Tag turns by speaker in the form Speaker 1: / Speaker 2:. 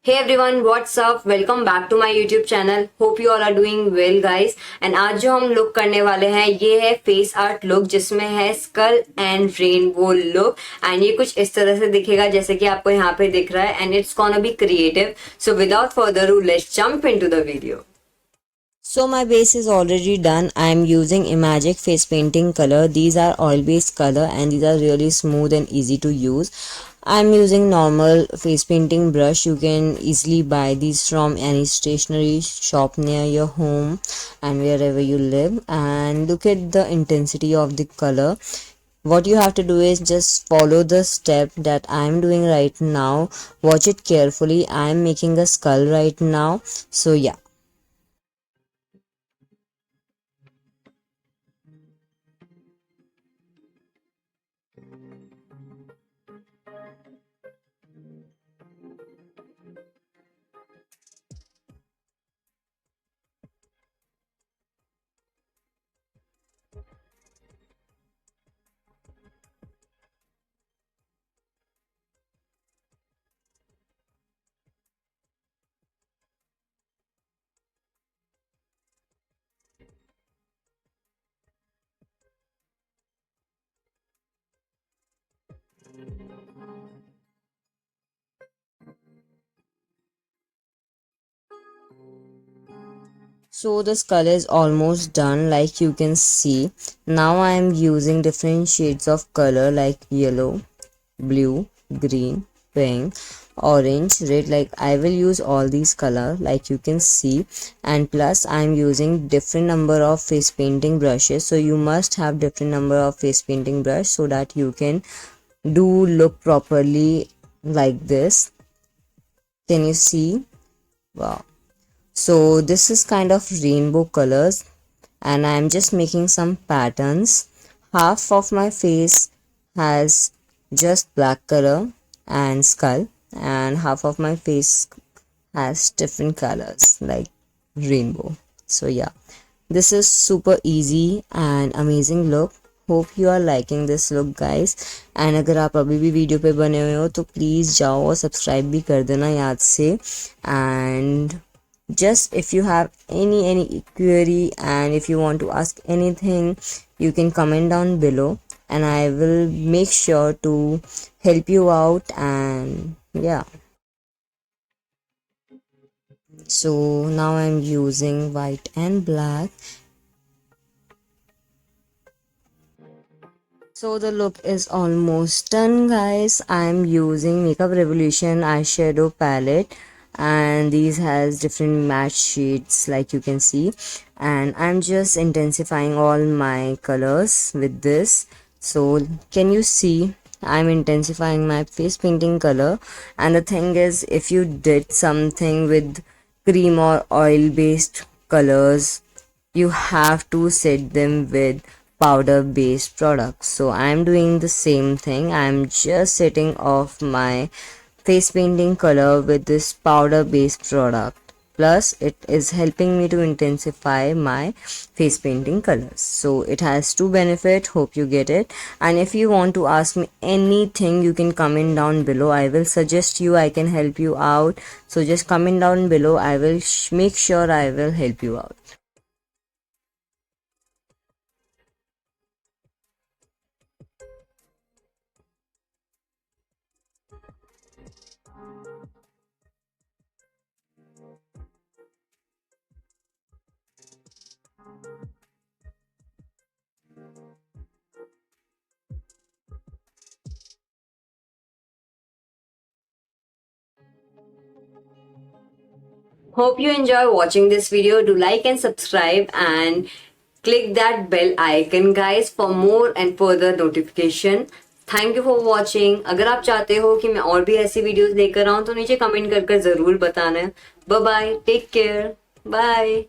Speaker 1: Hey everyone, what's up? Welcome back to my YouTube channel. Hope you all are doing well guys. And आज जो हम look करने वाले हैं ये है फेस आर्ट लुक जिसमें है स्कल एंड रेनबो लुक एंड ये कुछ इस तरह से दिखेगा जैसे कि आपको यहाँ पे दिख रहा है and it's gonna be creative. So without further do let's jump into the video. So my base is already done. I am using Imagic face painting color. These are oil based color and these are really smooth and easy to use. I am using normal face painting brush. You can easily buy these from any stationery shop near your home and wherever you live. And look at the intensity of the color. What you have to do is just follow the step that I am doing right now. Watch it carefully. I am making a skull right now. So yeah. So the skull is almost done, like you can see. Now I am using different shades of color like yellow, blue, green, pink, orange, red. Like I will use all these color like you can see, and plus I am using different number of face painting brushes. So you must have different number of face painting brush so that you can do look properly like this. Can you see? Wow. So this is kind of rainbow colors and I am just making some patterns. Half of my face has just black color and skull and half of my face has different colors like rainbow. So yeah, this is super easy and amazing look. Hope you are liking this look guys. And अगर आप अभी भी video पे बने हुए हो तो please जाओ और सब्सक्राइब भी कर देना याद से. And just if you have any query and if you want to ask anything, you can comment down below and I will make sure to help you out. And yeah, so now I'm using white and black. So the look is almost done guys. I'm using Makeup Revolution eyeshadow palette and these has different matte shades like you can see, and I'm just intensifying all my colors with this. So can you see I'm intensifying my face painting color? And the thing is, if you did something with cream or oil based colors, you have to set them with powder based products. So I'm doing the same thing. I'm just setting off my face painting color with this powder based product, plus it is helping me to intensify my face painting colors. So it has two benefits. Hope you get it. And if you want to ask me anything, you can comment down below. I will suggest you, I can help you out. So just comment down below. I will make sure I will help you out. Hope you enjoy watching this video. Do like and subscribe and click that bell icon guys for more and further notification. Thank you for watching. अगर आप चाहते हो कि मैं और भी ऐसी videos लेकर आऊं तो नीचे कमेंट कर जरूर बताना. Bye bye, take care, bye.